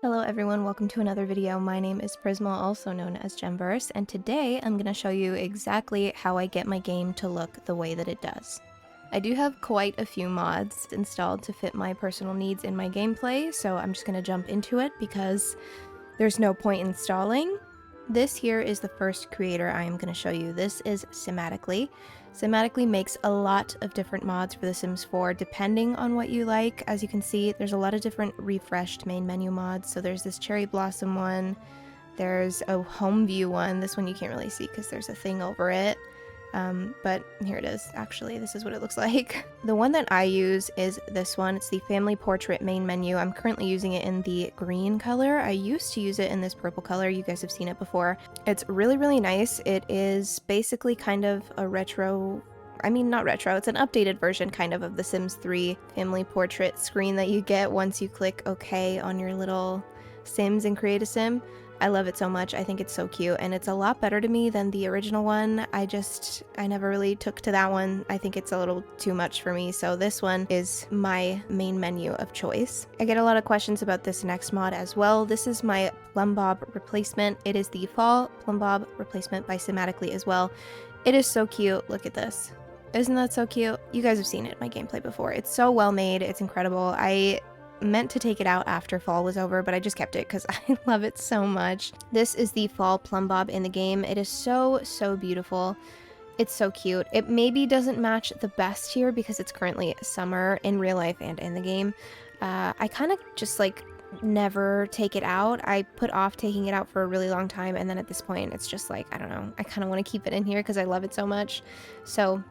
Hello everyone, welcome to another video. My name is Prisma, also known as Gemverse, and today I'm going to show you exactly how I get my game to look the way that it does. I do have quite a few mods installed to fit my personal needs in my gameplay, so I'm just going to jump into it because there's no point in stalling. This here is the first creator I am going to show you. This is Cinematically. Cinematically makes a lot of different mods for The Sims 4 depending on what you like. As you can see, there's a lot of different refreshed main menu mods. So there's this cherry blossom one, there's a home view one. This one you can't really see because there's a thing over it. But here it is. Actually, this is what it looks like. The one that I use is this one. It's the family portrait main menu. I'm currently using it in the green color. I used to use it in this purple color. You guys have seen it before. It's really, really nice. It is basically kind of a retro, I mean, not retro, it's an updated version kind of the Sims 3 family portrait screen that you get once you click OK on your little Sims and create a Sim. I love it so much. I think it's so cute, and it's a lot better to me than the original one. I never really took to that one. I think it's a little too much for me, so this one is my main menu of choice. I get a lot of questions about this next mod as well. This is my Plum Bob replacement. It is the Fall Plum Bob replacement by Cinematically as well. It is so cute. Look at this. Isn't that so cute? You guys have seen it in my gameplay before. It's so well made. It's incredible. I meant to take it out after fall was over, but I just kept it because I love it so much. This is the Fall Plum Bob in the game. It is so beautiful. It's so cute. It maybe doesn't match the best here because it's currently summer in real life and in the game. I kind of just like never take it out. I put off taking it out for a really long time, and then at this point it's just like, I don't know, I kind of want to keep it in here because I love it so much. So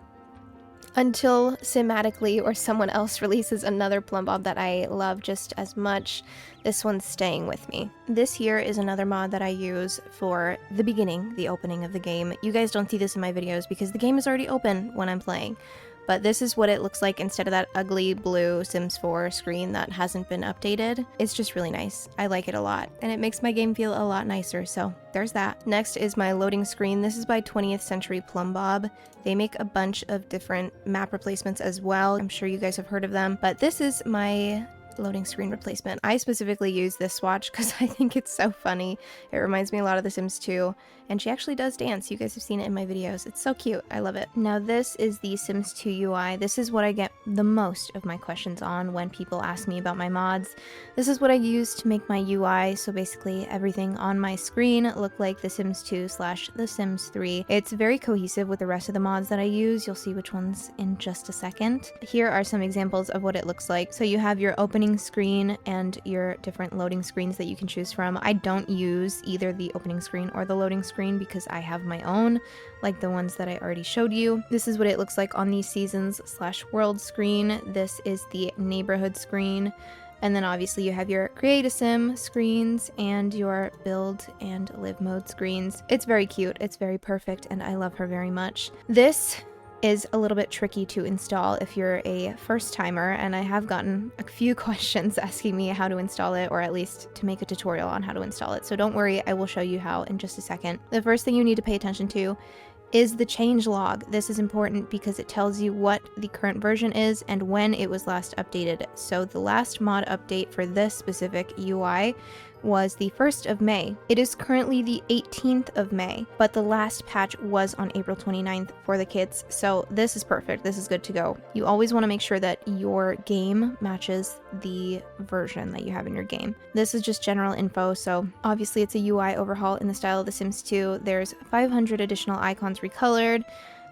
until Cinematically or someone else releases another Plum Bob that I love just as much, this one's staying with me. This here is another mod that I use for the beginning, the opening of the game. You guys don't see this in my videos because the game is already open when I'm playing. But this is what it looks like instead of that ugly blue Sims 4 screen that hasn't been updated. It's just really nice. I like it a lot, and it makes my game feel a lot nicer, so there's that. Next is my loading screen. This is by 20th Century Plum Bob. They make a bunch of different map replacements as well. I'm sure you guys have heard of them, but this is my loading screen replacement. I specifically use this swatch because I think it's so funny. It reminds me a lot of The Sims 2, and she actually does dance. You guys have seen it in my videos. It's so cute. I love it. Now this is the Sims 2 UI. This is what I get the most of my questions on when people ask me about my mods. This is what I use to make my UI, so basically everything on my screen look like The Sims 2 / The Sims 3. It's very cohesive with the rest of the mods that I use. You'll see which ones in just a second. Here are some examples of what it looks like. So you have your opening screen and your different loading screens that you can choose from. I don't use either the opening screen or the loading screen because I have my own, like the ones that I already showed you. This is what it looks like on the seasons / world screen. This is the neighborhood screen. And then obviously you have your create a sim screens and your build and live mode screens. It's very cute. It's very perfect, and I love her very much. This is a little bit tricky to install if you're a first timer, and I have gotten a few questions asking me how to install it, or at least to make a tutorial on how to install it. So don't worry, I will show you how in just a second. The first thing you need to pay attention to is the change log. This is important because it tells you what the current version is and when it was last updated. So the last mod update for this specific UI was the 1st of May. It is currently the 18th of May, but the last patch was on April 29th for the kits, so this is perfect. This is good to go. You always want to make sure that your game matches the version that you have in your game. This is just general info, so obviously it's a UI overhaul in the style of The Sims 2. There's 500 additional icons recolored.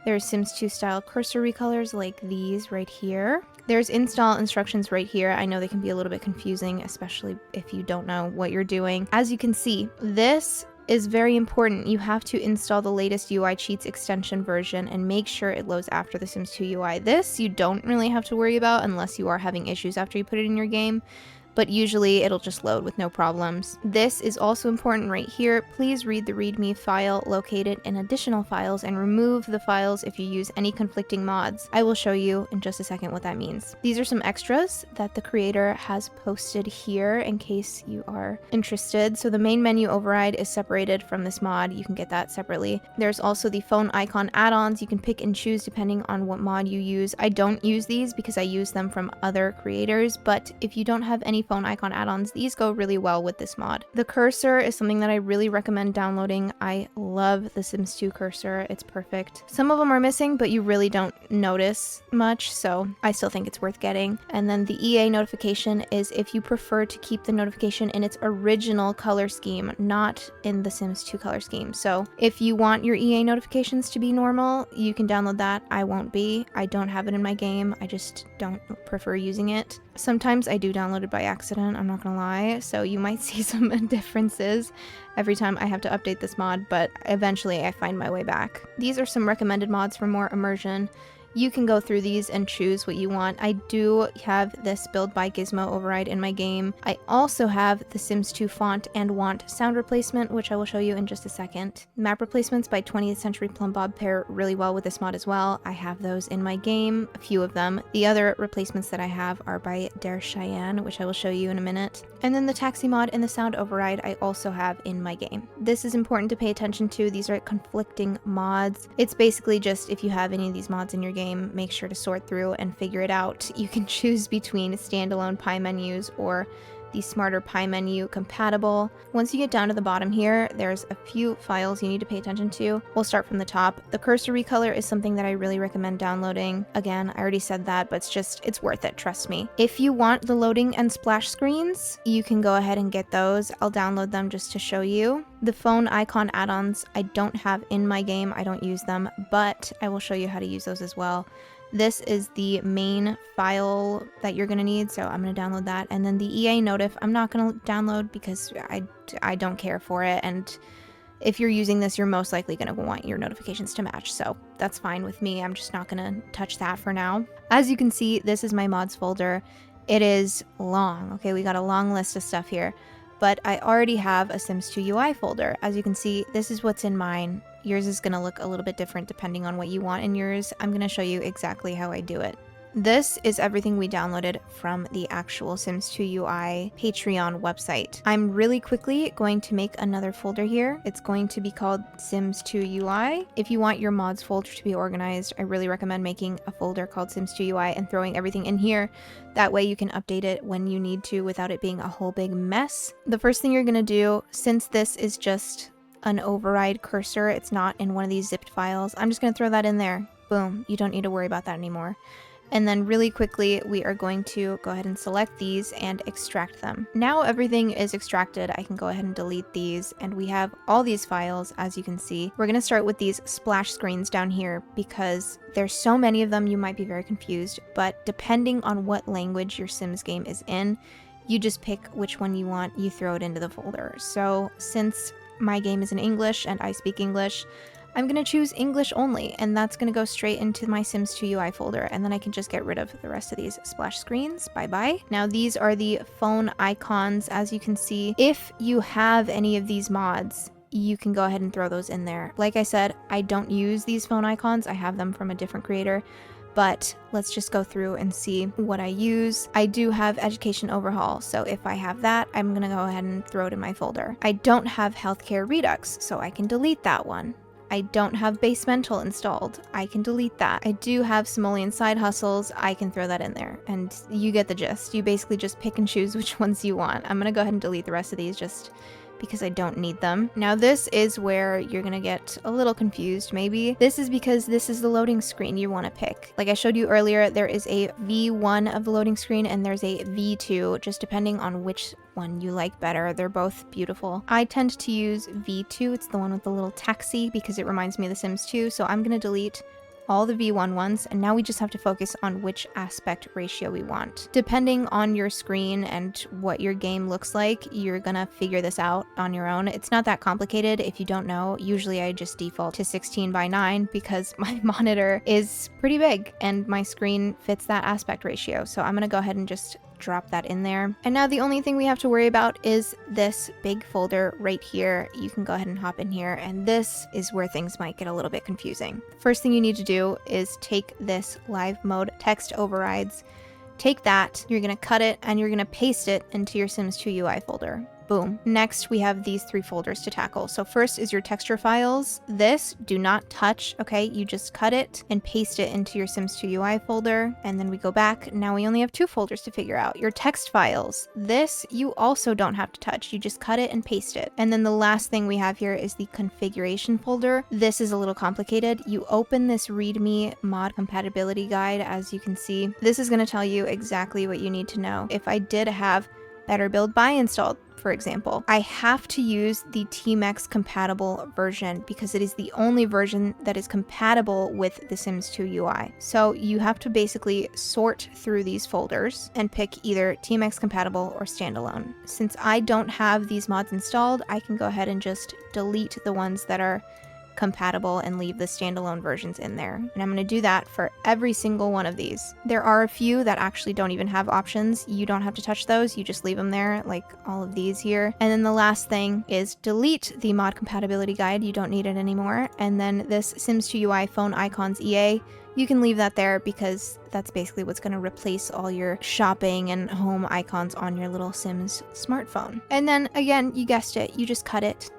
There's Sims 2 style cursor recolors like these right here. There's install instructions right here. I know they can be a little bit confusing, especially if you don't know what you're doing. As you can see, this is very important. You have to install the latest UI Cheats extension version and make sure it loads after the Sims 2 UI. This you don't really have to worry about unless you are having issues after you put it in your game, but usually it'll just load with no problems. This is also important right here. Please read the README file located in additional files and remove the files if you use any conflicting mods. I will show you in just a second what that means. These are some extras that the creator has posted here in case you are interested. So the main menu override is separated from this mod. You can get that separately. There's also the phone icon add-ons. You can pick and choose depending on what mod you use. I don't use these because I use them from other creators, but if you don't have any any phone icon add-ons, these go really well with this mod. The cursor is something that I really recommend downloading. I love the Sims 2 cursor. It's perfect. Some of them are missing, but you really don't notice much, so I still think it's worth getting. And then the EA notification is if you prefer to keep the notification in its original color scheme, not in the Sims 2 color scheme. So if you want your EA notifications to be normal, you can download that. I won't be. I don't have it in my game. I just don't prefer using it. Sometimes I do download it by accident, I'm not gonna lie, so you might see some differences every time I have to update this mod, but eventually I find my way back. These are some recommended mods for more immersion. You can go through these and choose what you want. I do have this build by Gizmo override in my game. I also have the Sims 2 font and want sound replacement, which I will show you in just a second. Map replacements by 20th Century Plum Bob pair really well with this mod as well. I have those in my game, a few of them. The other replacements that I have are by Der Cheyenne, which I will show you in a minute. And then the taxi mod and the sound override I also have in my game. This is important to pay attention to. These are conflicting mods. It's basically just if you have any of these mods in your game, make sure to sort through and figure it out. You can choose between standalone pie menus or the smarter pie menu compatible. Once you get down to the bottom here, there's a few files you need to pay attention to. We'll start from the top. The cursor recolor is something that I really recommend downloading. Again, I already said that, but it's worth it, trust me. If you want the loading and splash screens, you can go ahead and get those. I'll download them just to show you. The phone icon add-ons I don't have in my game, I don't use them, but I will show you how to use those as well. This is the main file that you're going to need, so I'm going to download that. And then the EA notif, I'm not going to download because I don't care for it. And if you're using this, you're most likely going to want your notifications to match. So that's fine with me. I'm just not going to touch that for now. As you can see, this is my mods folder. It is long. Okay, we got a long list of stuff here. But I already have a Sims 2 UI folder. As you can see, this is what's in mine. Yours is going to look a little bit different depending on what you want in yours. I'm going to show you exactly how I do it. This is everything we downloaded from the actual Sims 2 UI Patreon website. I'm really quickly going to make another folder here. It's going to be called Sims 2 UI. If you want your mods folder to be organized, I really recommend making a folder called Sims 2 UI and throwing everything in here. That way you can update it when you need to without it being a whole big mess. The first thing you're going to do, since this is just an override cursor, it's not in one of these zipped files, I'm just going to throw that in there. Boom, you don't need to worry about that anymore. And then really quickly, we are going to go ahead and select these and extract them. Now everything is extracted, I can go ahead and delete these, and we have all these files, as you can see. We're gonna start with these splash screens down here because there's so many of them you might be very confused, but depending on what language your Sims game is in, you just pick which one you want, you throw it into the folder. So since my game is in English and I speak English, I'm going to choose English only, and that's going to go straight into my Sims 2 UI folder, and then I can just get rid of the rest of these splash screens. Bye-bye. Now these are the phone icons, as you can see. If you have any of these mods, you can go ahead and throw those in there. Like I said, I don't use these phone icons. I have them from a different creator. But let's just go through and see what I use. I do have Education Overhaul, so if I have that, I'm going to go ahead and throw it in my folder. I don't have Healthcare Redux, so I can delete that one. I don't have Basemental installed. I can delete that. I do have Simoleon Side Hustles. I can throw that in there. And you get the gist. You basically just pick and choose which ones you want. I'm going to go ahead and delete the rest of these just because I don't need them. Now this is where you're gonna get a little confused maybe. This is because this is the loading screen you want to pick. Like I showed you earlier, there is a V1 of the loading screen and there's a V2, just depending on which one you like better. They're both beautiful. I tend to use V2, it's the one with the little taxi because it reminds me of The Sims 2, so I'm gonna delete all the V1 ones, and now we just have to focus on which aspect ratio we want. Depending on your screen and what your game looks like, you're gonna figure this out on your own. It's not that complicated if you don't know. Usually I just default to 16:9 because my monitor is pretty big and my screen fits that aspect ratio. So I'm gonna go ahead and just drop that in there. And now the only thing we have to worry about is this big folder right here. You can go ahead and hop in here, and this is where things might get a little bit confusing. First thing you need to do is take this live mode text overrides. Take that, you're gonna cut it, and you're gonna paste it into your Sims 2 UI folder. Boom. Next, we have these 3 folders to tackle. So first is your texture files. This, do not touch, okay? You just cut it and paste it into your Sims 2 UI folder. And then we go back. Now we only have 2 folders to figure out. Your text files. This, you also don't have to touch. You just cut it and paste it. And then the last thing we have here is the configuration folder. This is a little complicated. You open this README mod compatibility guide, as you can see. This is going to tell you exactly what you need to know. If I did have Better Build Buy installed, for example, I have to use the Tmex compatible version because it is the only version that is compatible with the Sims 2 UI. So you have to basically sort through these folders and pick either Tmex compatible or standalone. Since I don't have these mods installed, I can go ahead and just delete the ones that are compatible and leave the standalone versions in there. And I'm going to do that for every single one of these. There are a few that actually don't even have options. You don't have to touch those. You just leave them there, like all of these here. And then the last thing is delete the mod compatibility guide. You don't need it anymore. And then this Sims 2 UI phone icons EA, you can leave that there because that's basically what's going to replace all your shopping and home icons on your little Sims smartphone. And then again, you guessed it, you just cut it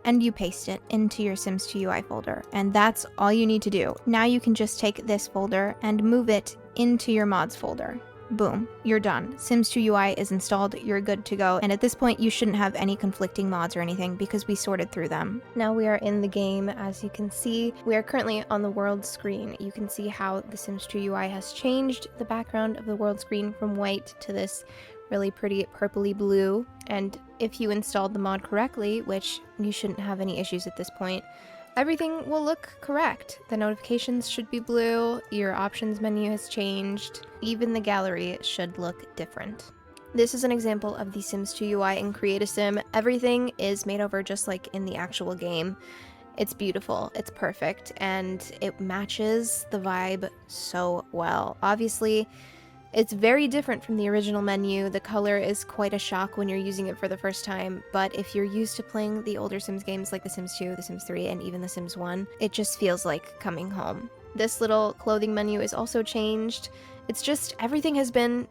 and you paste it into your Sims 2 UI folder. And that's all you need to do. Now you can just take this folder and move it into your mods folder. Boom, you're done. Sims 2 UI is installed, you're good to go. And at this point, you shouldn't have any conflicting mods or anything because we sorted through them. Now we are in the game. As you can see, we are currently on the world screen. You can see how the Sims 2 UI has changed the background of the world screen from white to this really pretty purpley blue. And if you installed the mod correctly, which you shouldn't have any issues at this point, everything will look correct. The notifications should be blue, your options menu has changed, even the gallery should look different. This is an example of the Sims 2 UI in Create a Sim. Everything is made over just like in the actual game. It's beautiful, it's perfect, and it matches the vibe so well. Obviously, it's very different from the original menu. The color is quite a shock when you're using it for the first time, but if you're used to playing the older Sims games like The Sims 2, The Sims 3, and even The Sims 1, it just feels like coming home. This little clothing menu is also changed. It's just, everything has been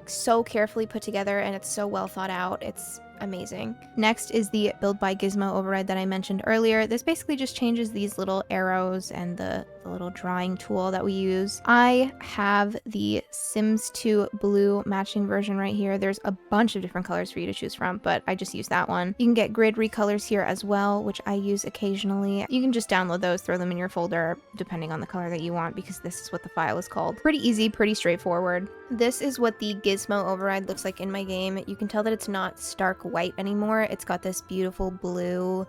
so carefully put together and it's so well thought out. It's amazing. Next is the Build by Gizmo override that I mentioned earlier. This basically just changes these little arrows and the little drawing tool that we use. I have the Sims 2 blue matching version right here. There's a bunch of different colors for you to choose from, but I just use that one. You can get grid recolors here as well, which I use occasionally. You can just download those, throw them in your folder, depending on the color that you want, because this is what the file is called. Pretty easy, pretty straightforward. This is what the Gizmo override looks like in my game. You can tell that it's not stark white anymore. It's got this beautiful blue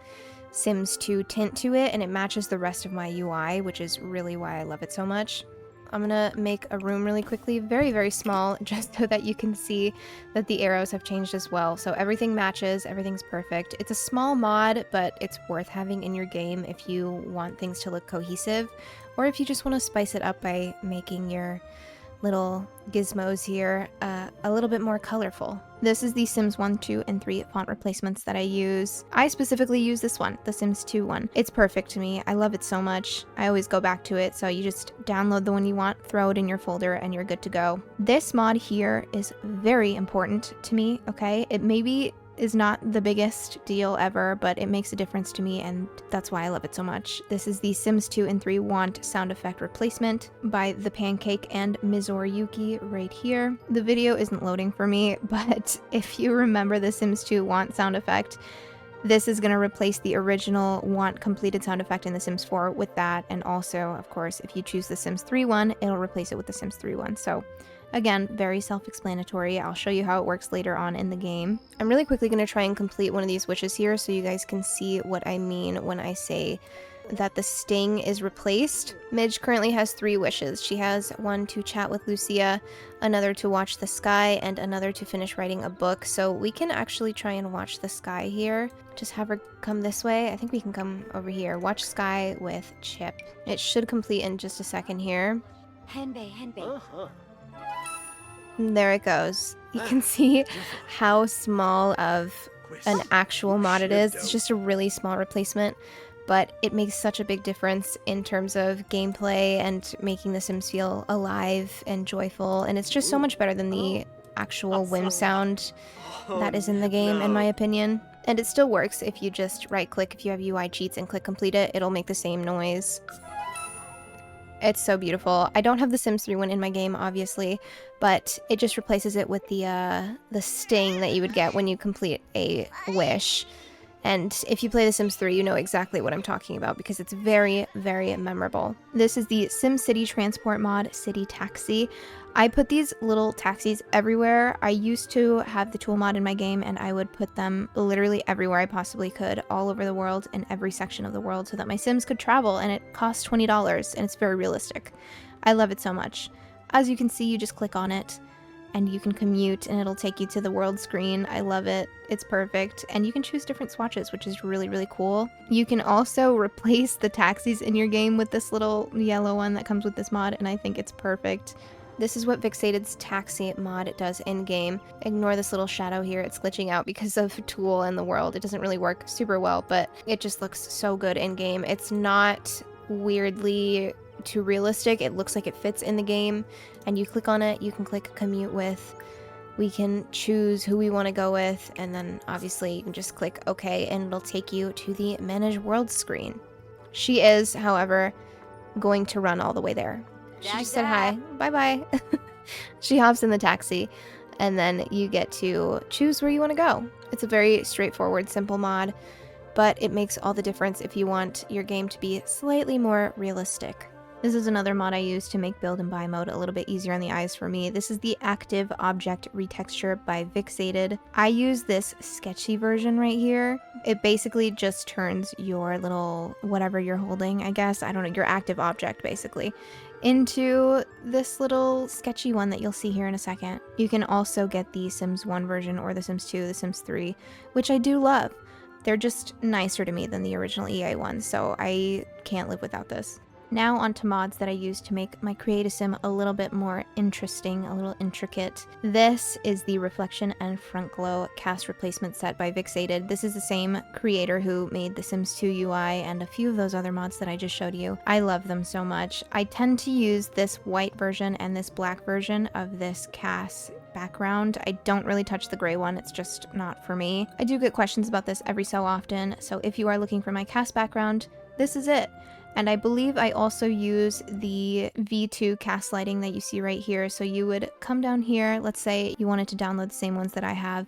Sims 2 tint to it, and it matches the rest of my UI, which is really why I love it so much. I'm gonna make a room really quickly, very, very small, just so that you can see that the arrows have changed as well. So everything matches, everything's perfect. It's a small mod, but it's worth having in your game if you want things to look cohesive, or if you just want to spice it up by making your little gizmos here a little bit more colorful. This is the Sims 1, 2, and 3 font replacements that I use. I specifically use this one, the Sims 2 one. It's perfect to me. I love it so much. I always go back to it, so you just download the one you want, throw it in your folder, and you're good to go. This mod here is very important to me, okay? It maybe is not the biggest deal ever, but it makes a difference to me, and that's why I love it so much. This is the Sims 2 and 3 want sound effect replacement by The Pancake and Mizoriyuki right here. The video isn't loading for me, but if you remember the Sims 2 want sound effect, this is going to replace the original want completed sound effect in The Sims 4 with that, and also, of course, if you choose the Sims 3 one, it'll replace it with the Sims 3 one. So again, very self-explanatory. I'll show you how it works later on in the game. I'm really quickly going to try and complete one of these wishes here so you guys can see what I mean when I say that the sting is replaced. Midge currently has 3 wishes. She has one to chat with Lucia, another to watch the sky, and another to finish writing a book. So we can actually try and watch the sky here. Just have her come this way. I think we can come over here. Watch sky with Chip. It should complete in just a second here. There it goes. You can see how small of an actual mod it is. It's just a really small replacement, but it makes such a big difference in terms of gameplay and making the Sims feel alive and joyful, and it's just so much better than the actual whim sound that is in the game, in my opinion. And it still works if you just right-click if you have UI cheats and click complete it, it'll make the same noise. It's so beautiful. I don't have the Sims 3 one in my game, obviously, but it just replaces it with the sting that you would get when you complete a wish. And if you play The Sims 3, you know exactly what I'm talking about because it's very, very memorable. This is the SimCity Transport mod, City Taxi. I put these little taxis everywhere. I used to have the tool mod in my game and I would put them literally everywhere I possibly could, all over the world, in every section of the world, so that my Sims could travel, and it costs $20 and it's very realistic. I love it so much. As you can see, you just click on it and you can commute and it'll take you to the world screen. I love it. It's perfect. And you can choose different swatches, which is really, really cool. You can also replace the taxis in your game with this little yellow one that comes with this mod, and I think it's perfect. This is what Vixated's taxi mod does in-game. Ignore this little shadow here, it's glitching out because of Tool and the world. It doesn't really work super well, but it just looks so good in-game. It's not weirdly too realistic. It looks like it fits in the game, and you click on it, you can click commute with. We can choose who we want to go with, and then obviously you can just click OK and it'll take you to the manage world screen. She is, however, going to run all the way there. She just said hi. Bye-bye. She hops in the taxi, and then you get to choose where you want to go. It's a very straightforward, simple mod, but it makes all the difference if you want your game to be slightly more realistic. This is another mod I use to make build and buy mode a little bit easier on the eyes for me. This is the Active Object Retexture by Vixated. I use this sketchy version right here. It basically just turns your little, whatever you're holding, I guess, I don't know, your active object basically, into this little sketchy one that you'll see here in a second. You can also get the Sims 1 version or the Sims 2, the Sims 3, which I do love. They're just nicer to me than the original EA ones, so I can't live without this. Now onto mods that I use to make my Create-A-Sim a little bit more interesting, a little intricate. This is the Reflection and Front Glow Cast Replacement Set by Vixated. This is the same creator who made the Sims 2 UI and a few of those other mods that I just showed you. I love them so much. I tend to use this white version and this black version of this cast background. I don't really touch the gray one, it's just not for me. I do get questions about this every so often, so if you are looking for my cast background, this is it. And I believe I also use the V2 cast lighting that you see right here. So you would come down here, let's say you wanted to download the same ones that I have,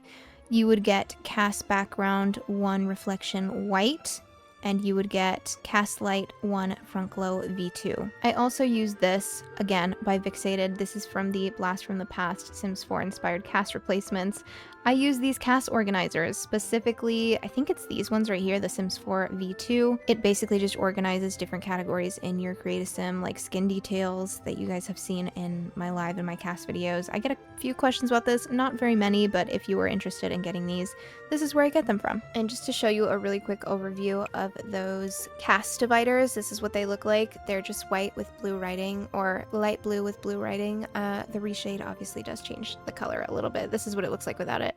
you would get cast background 1 reflection white, and you would get cast light 1 front glow V2. I also use this, again, by Vixated. This is from the Blast from the Past Sims 4 inspired cast replacements. I use these cast organizers, specifically, I think it's these ones right here, the Sims 4 V2. It basically just organizes different categories in your Create-A-Sim, like skin details that you guys have seen in my live and my cast videos. I get a few questions about this, not very many, but if you are interested in getting these, this is where I get them from. And just to show you a really quick overview of those cast dividers, this is what they look like. They're just white with blue writing, or light blue with blue writing. The reshade obviously does change the color a little bit. This is what it looks like without it.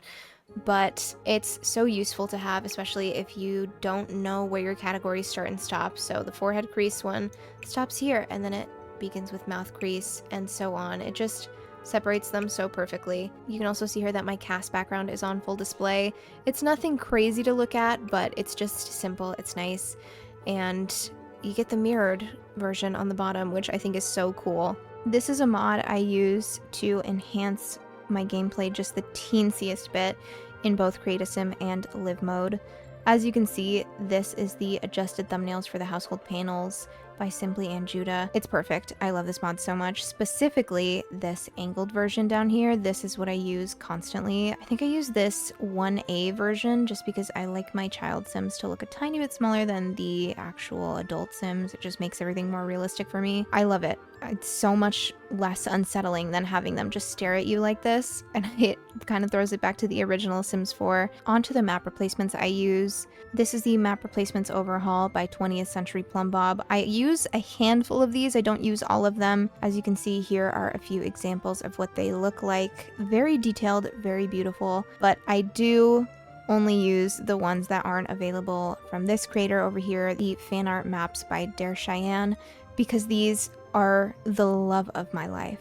But it's so useful to have, especially if you don't know where your categories start and stop. So the forehead crease one stops here, and then it begins with mouth crease, and so on. It just separates them so perfectly. You can also see here that my cast background is on full display. It's nothing crazy to look at, but it's just simple, it's nice, and you get the mirrored version on the bottom, which I think is so cool. This is a mod I use to enhance my gameplay just the teensiest bit in both Create-A-Sim and Live mode. As you can see, this is the adjusted thumbnails for the household panels by Simply and Judah. It's perfect. I love this mod so much. Specifically, this angled version down here. This is what I use constantly. I think I use this 1A version just because I like my child Sims to look a tiny bit smaller than the actual adult Sims. It just makes everything more realistic for me. I love it. It's so much less unsettling than having them just stare at you like this, and it kind of throws it back to the original Sims 4. Onto the map replacements I use. This is the map replacements overhaul by 20th Century Plum Bob. I use a handful of these, I don't use all of them. As you can see, here are a few examples of what they look like. Very detailed, very beautiful, but I do only use the ones that aren't available from this creator over here, the fan art maps by Dare Cheyenne, because these are the love of my life.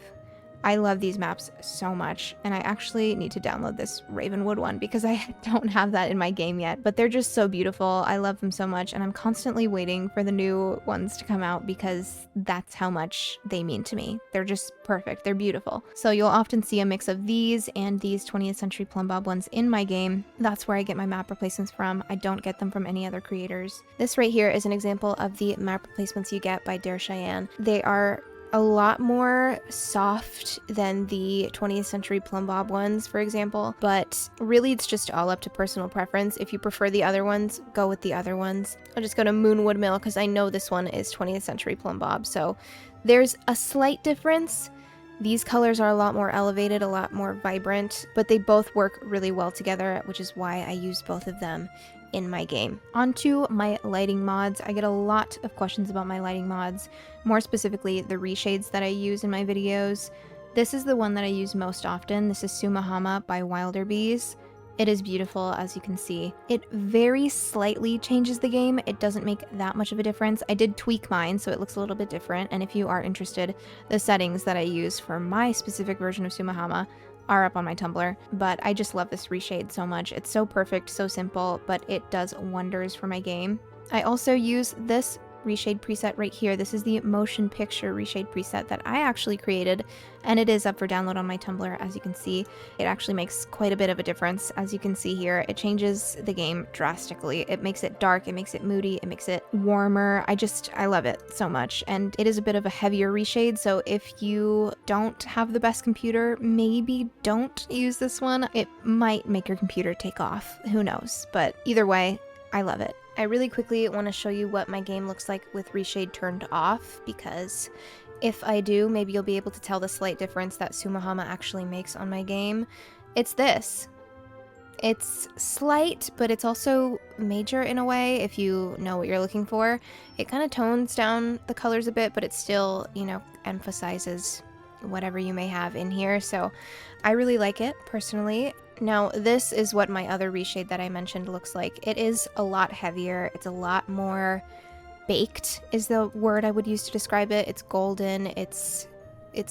I love these maps so much, and I actually need to download this Ravenwood one because I don't have that in my game yet, but they're just so beautiful. I love them so much, and I'm constantly waiting for the new ones to come out because that's how much they mean to me. They're just perfect. They're beautiful. So you'll often see a mix of these and these 20th Century Plumbob ones in my game. That's where I get my map replacements from. I don't get them from any other creators. This right here is an example of the map replacements you get by Dare Cheyenne. They are a lot more soft than the 20th Century Plumbob ones, for example, but really it's just all up to personal preference. If you prefer the other ones, go with the other ones. I'll just go to Moonwood Mill because I know this one is 20th Century Plumbob, so there's a slight difference. These colors are a lot more elevated, a lot more vibrant, but they both work really well together, which is why I use both of them in my game. Onto my lighting mods. I get a lot of questions about my lighting mods, more specifically the reshades that I use in my videos. This is the one that I use most often. This is Sumahama by Wilder Bees. It is beautiful, as you can see. It very slightly changes the game. It doesn't make that much of a difference. I did tweak mine, so it looks a little bit different, and if you are interested, the settings that I use for my specific version of Sumahama are up on my Tumblr, but I just love this reshade so much. It's so perfect, so simple, but it does wonders for my game. I also use this reshade preset right here. This is the motion picture reshade preset that I actually created, and it is up for download on my Tumblr. As you can see, it actually makes quite a bit of a difference. As you can see here, it changes the game drastically. It makes it dark, it makes it moody, it makes it warmer. I love it so much, and it is a bit of a heavier reshade, so if you don't have the best computer, maybe don't use this one. It might make your computer take off, who knows, but either way, I love it. I really quickly want to show you what my game looks like with reshade turned off, because if I do, maybe you'll be able to tell the slight difference that Sumahama actually makes on my game. It's this. It's slight, but it's also major in a way if you know what you're looking for. It kind of tones down the colors a bit, but it still, emphasizes whatever you may have in here, so I really like it personally. Now, this is what my other reshade that I mentioned looks like. It is a lot heavier. It's a lot more baked is the word I would use to describe it. It's golden. It's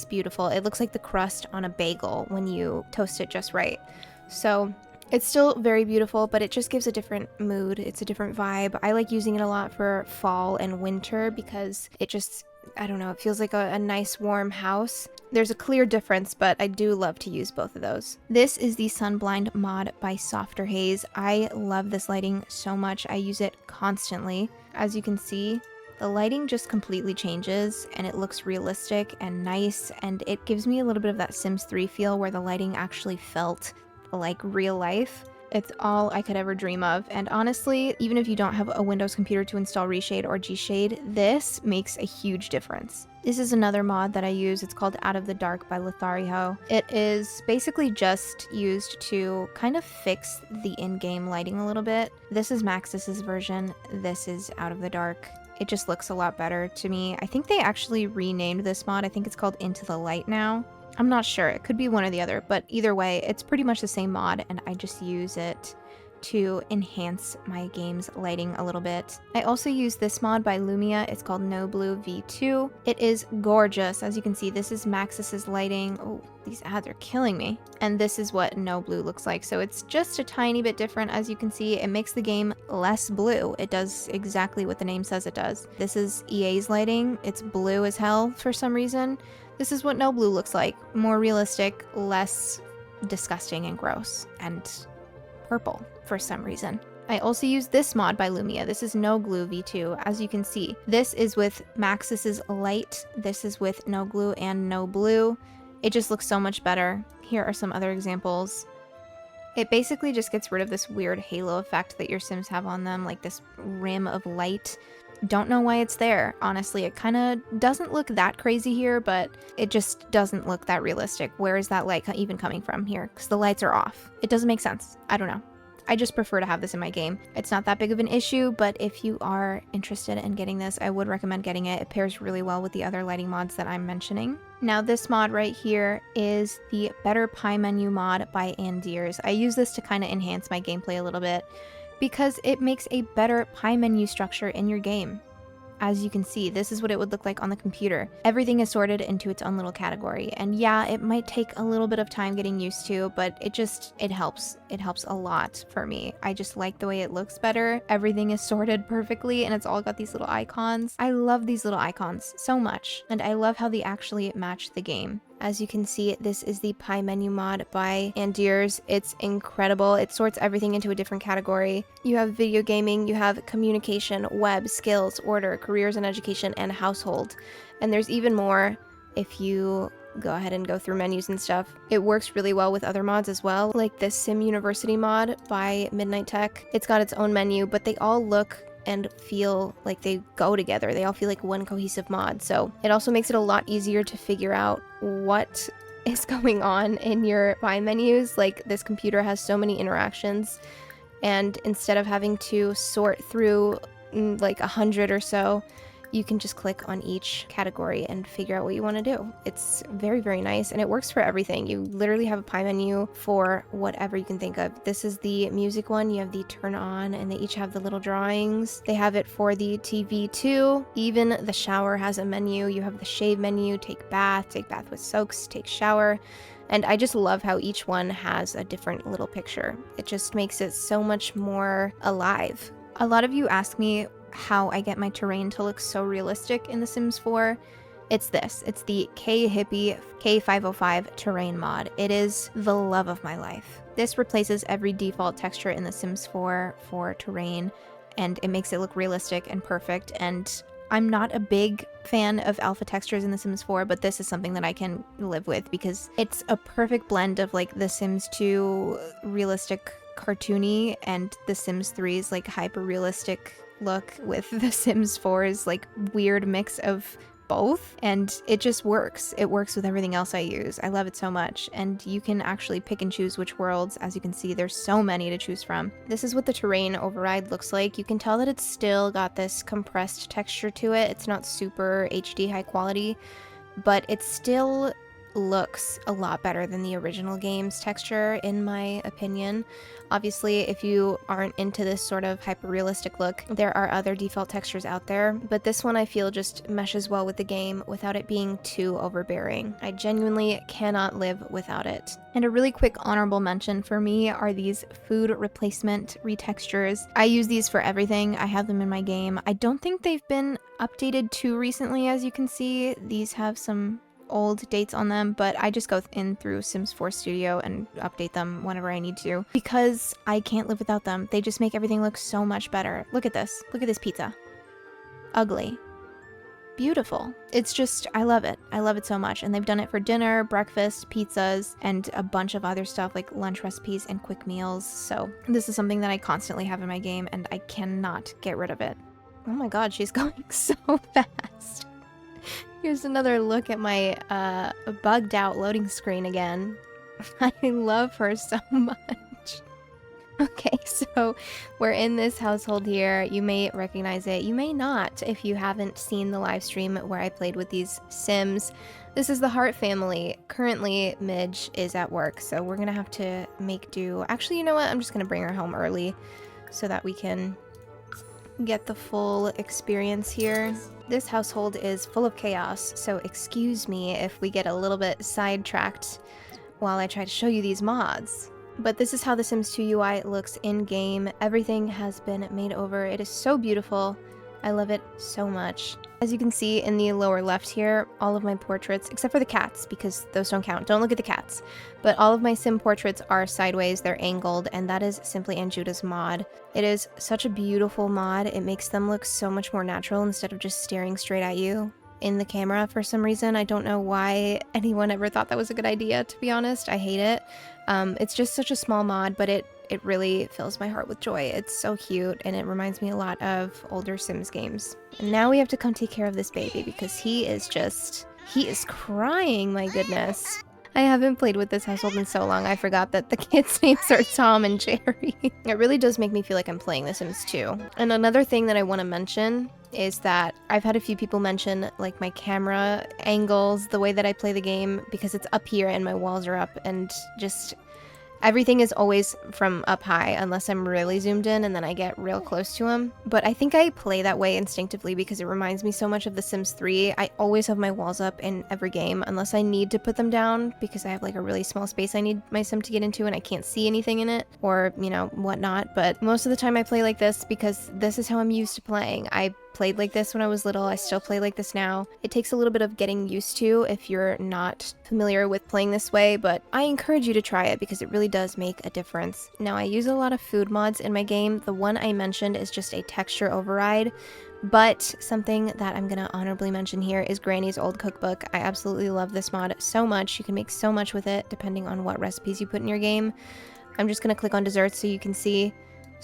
beautiful. It looks like the crust on a bagel when you toast it just right. So it's still very beautiful, but it just gives a different mood. It's a different vibe. I like using it a lot for fall and winter because it just, I don't know, it feels like a nice warm house. There's a clear difference, but I do love to use both of those. This is the Sunblind mod by Softer Haze. I love this lighting so much. I use it constantly. As you can see, the lighting just completely changes and it looks realistic and nice, and it gives me a little bit of that Sims 3 feel where the lighting actually felt like real life. It's all I could ever dream of, and honestly, even if you don't have a Windows computer to install Reshade or Gshade, this makes a huge difference. This is another mod that I use. It's called Out of the Dark by Lothariho. It is basically just used to kind of fix the in-game lighting a little bit. This is Maxis's version. This is Out of the Dark. It just looks a lot better to me. I think they actually renamed this mod. I think it's called Into the Light now. I'm not sure. It could be one or the other, but either way, it's pretty much the same mod, and I just use it to enhance my game's lighting a little bit. I also use this mod by Lumia. It's called No Blue V2. It is gorgeous. As you can see, this is Maxis's lighting. Oh, these ads are killing me. And this is what No Blue looks like. So it's just a tiny bit different. As you can see, it makes the game less blue. It does exactly what the name says it does. This is EA's lighting. It's blue as hell for some reason. This is what No Blue looks like. More realistic, less disgusting and gross, and purple for some reason. I also use this mod by Lumia. This is No Glue V2. As you can see, this is with Maxis's light. This is with No Glue and No Blue. It just looks so much better. Here are some other examples. It basically just gets rid of this weird halo effect that your Sims have on them, like this rim of light. Don't know why it's there, honestly. It kind of doesn't look that crazy here, but it just doesn't look that realistic. Where is that light even coming from here? Because the lights are off. It doesn't make sense. I don't know. I just prefer to have this in my game. It's not that big of an issue, but if you are interested in getting this, I would recommend getting it. It pairs really well with the other lighting mods that I'm mentioning. Now this mod right here is the Better Pie Menu mod by Andiers. I use this to kind of enhance my gameplay a little bit, because it makes a better pie menu structure in your game. as you can see, this is what it would look like on the computer. Everything is sorted into its own little category. And yeah, it might take a little bit of time getting used to, but it helps. It helps a lot for me. I just like the way it looks better. Everything is sorted perfectly and it's all got these little icons. I love these little icons so much. And I love how they actually match the game. As you can see, this is the Pie Menu mod by Andiers. It's incredible. It sorts everything into a different category. You have video gaming, you have communication, web, skills, order, careers and education, and household. And there's even more if you go ahead and go through menus and stuff. It works really well with other mods as well, like this Sim University mod by Midnight Tech. It's got its own menu, but they all look and feel like they go together. They all feel like one cohesive mod. So it also makes it a lot easier to figure out what is going on in your Pie menus. Like, this computer has so many interactions, and instead of having to sort through like 100 or so, you can just click on each category and figure out what you want to do. It's very, very nice, and it works for everything. You literally have a Pie menu for whatever you can think of. This is the music one. You have the turn on, and they each have the little drawings. They have it for the TV too. Even the shower has a menu. You have the shave menu, take bath with soaks, take shower. And I just love how each one has a different little picture. It just makes it so much more alive. A lot of you ask me how I get my terrain to look so realistic in The Sims 4. It's this. It's the K-Hippie K505 terrain mod. It is the love of my life. This replaces every default texture in The Sims 4 for terrain, and it makes it look realistic and perfect. And I'm not a big fan of alpha textures in The Sims 4, but this is something that I can live with because it's a perfect blend of like The Sims 2 realistic cartoony and The Sims 3's like hyper realistic look with The Sims 4's like weird mix of both, and it just works. It works with everything else I use. I love it so much, and you can actually pick and choose which worlds. As you can see, there's so many to choose from. This is what the terrain override looks like. You can tell that it's still got this compressed texture to it. It's not super HD high quality, but it still looks a lot better than the original game's texture, in my opinion. Obviously, if you aren't into this sort of hyper-realistic look, there are other default textures out there, but this one I feel just meshes well with the game without it being too overbearing. I genuinely cannot live without it. And a really quick honorable mention for me are these food replacement retextures. I use these for everything. I have them in my game. I don't think they've been updated too recently, as you can see. These have some old dates on them, but I just go in through Sims 4 Studio and update them whenever I need to because I can't live without them. They just make everything look so much better. Look at this. Look at this pizza. Ugly. Beautiful. It's just, I love it. I love it so much. And they've done it for dinner, breakfast, pizzas, and a bunch of other stuff like lunch recipes and quick meals. So this is something that I constantly have in my game and I cannot get rid of it. Oh my god, she's going so fast. Here's another look at my bugged out loading screen again. I love her so much. Okay, so we're in this household here. You may recognize it. You may not if you haven't seen the live stream where I played with these Sims. This is the Hart family. Currently, Midge is at work, so we're gonna have to make do. Actually, you know what? I'm just gonna bring her home early so that we can get the full experience here. This household is full of chaos, so excuse me if we get a little bit sidetracked while I try to show you these mods. But this is how the Sims 2 UI looks in-game. Everything has been made over. It is so beautiful. I love it so much. As you can see in the lower left here, all of my portraits, except for the cats, because those don't count. Don't look at the cats. But all of my Sim portraits are sideways, they're angled, and that is simply Anjuta's mod. It is such a beautiful mod. It makes them look so much more natural instead of just staring straight at you in the camera for some reason. I don't know why anyone ever thought that was a good idea, to be honest. I hate it. It's just such a small mod, but it really fills my heart with joy. It's so cute, and it reminds me a lot of older Sims games. And now we have to come take care of this baby because he is crying, my goodness. I haven't played with this household in so long, I forgot that the kids' names are Tom and Jerry. It really does make me feel like I'm playing The Sims 2. And another thing that I want to mention is that I've had a few people mention like my camera angles, the way that I play the game, because it's up here and my walls are up, and just Everything is always from up high unless I'm really zoomed in and then I get real close to them. But I think I play that way instinctively because it reminds me so much of The Sims 3. I always have my walls up in every game unless I need to put them down because I have like a really small space I need my sim to get into and I can't see anything in it or, you know, whatnot. But most of the time I play like this because this is how I'm used to playing. I played like this when I was little. I still play like this now. It takes a little bit of getting used to if you're not familiar with playing this way, but I encourage you to try it because it really does make a difference. Now, I use a lot of food mods in my game. The one I mentioned is just a texture override, but something that I'm gonna honorably mention here is Granny's Old Cookbook. I absolutely love this mod so much. You can make so much with it depending on what recipes you put in your game. I'm just gonna click on desserts so you can see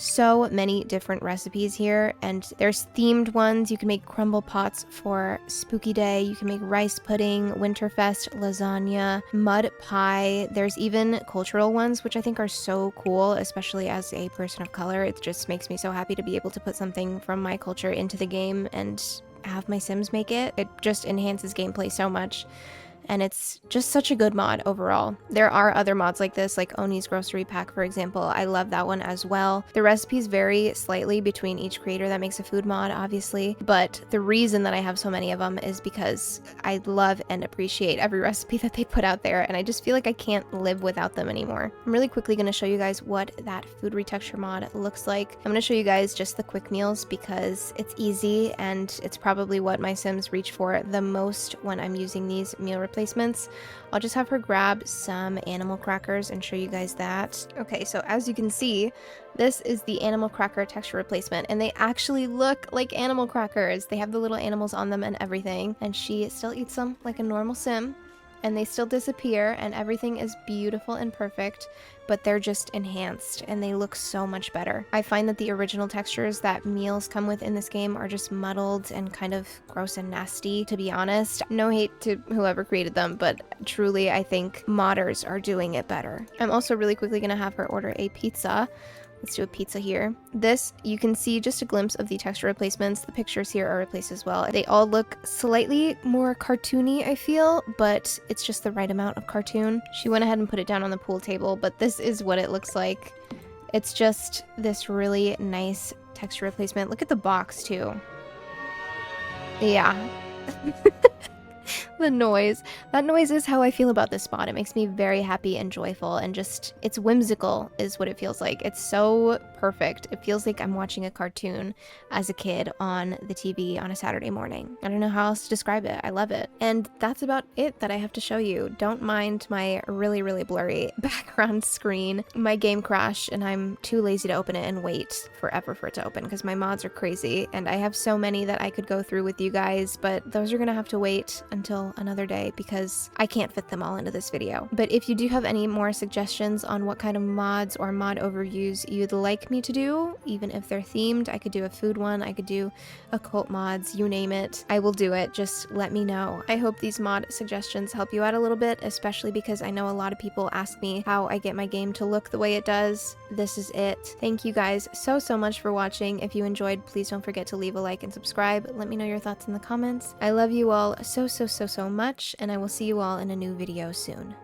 so many different recipes here, and there's themed ones. You can make crumble pots for spooky day, you can make rice pudding, winterfest, lasagna, mud pie. There's even cultural ones, which I think are so cool, especially as a person of color. It just makes me so happy to be able to put something from my culture into the game and have my Sims make it. It just enhances gameplay so much. And it's just such a good mod overall. There are other mods like this, like Oni's Grocery Pack, for example. I love that one as well. The recipes vary slightly between each creator that makes a food mod, obviously, but the reason that I have so many of them is because I love and appreciate every recipe that they put out there, and I just feel like I can't live without them anymore. I'm really quickly going to show you guys what that food retexture mod looks like. I'm going to show you guys just the quick meals because it's easy, and it's probably what my Sims reach for the most when I'm using these meal replacements. I'll just have her grab some animal crackers and show you guys that. Okay, so as you can see, this is the animal cracker texture replacement, and they actually look like animal crackers. They have the little animals on them and everything, and she still eats them like a normal Sim, and they still disappear, and everything is beautiful and perfect, but they're just enhanced, and they look so much better. I find that the original textures that meals come with in this game are just muddled and kind of gross and nasty, to be honest. No hate to whoever created them, but truly I think modders are doing it better. I'm also really quickly gonna have her order a pizza. Let's do a pizza here. This, you can see just a glimpse of the texture replacements. The pictures here are replaced as well. They all look slightly more cartoony, I feel, but it's just the right amount of cartoon. She went ahead and put it down on the pool table, but this is what it looks like. It's just this really nice texture replacement. Look at the box, too. Yeah. The noise. That noise is how I feel about this spot. It makes me very happy and joyful, and just, it's whimsical is what it feels like. It's so perfect. It feels like I'm watching a cartoon as a kid on the TV on a Saturday morning. I don't know how else to describe it. I love it. And that's about it that I have to show you. Don't mind my really, really blurry background screen. My game crashed and I'm too lazy to open it and wait forever for it to open because my mods are crazy, and I have so many that I could go through with you guys, but those are gonna have to wait until another day because I can't fit them all into this video. But if you do have any more suggestions on what kind of mods or mod overviews you'd like me to do, even if they're themed, I could do a food one, I could do occult mods, you name it, I will do it. Just let me know. I hope these mod suggestions help you out a little bit, especially because I know a lot of people ask me how I get my game to look the way it does. This is it. Thank you guys so much for watching. If you enjoyed, please don't forget to leave a like and subscribe. Let me know your thoughts in the comments. I love you all so much, and I will see you all in a new video soon.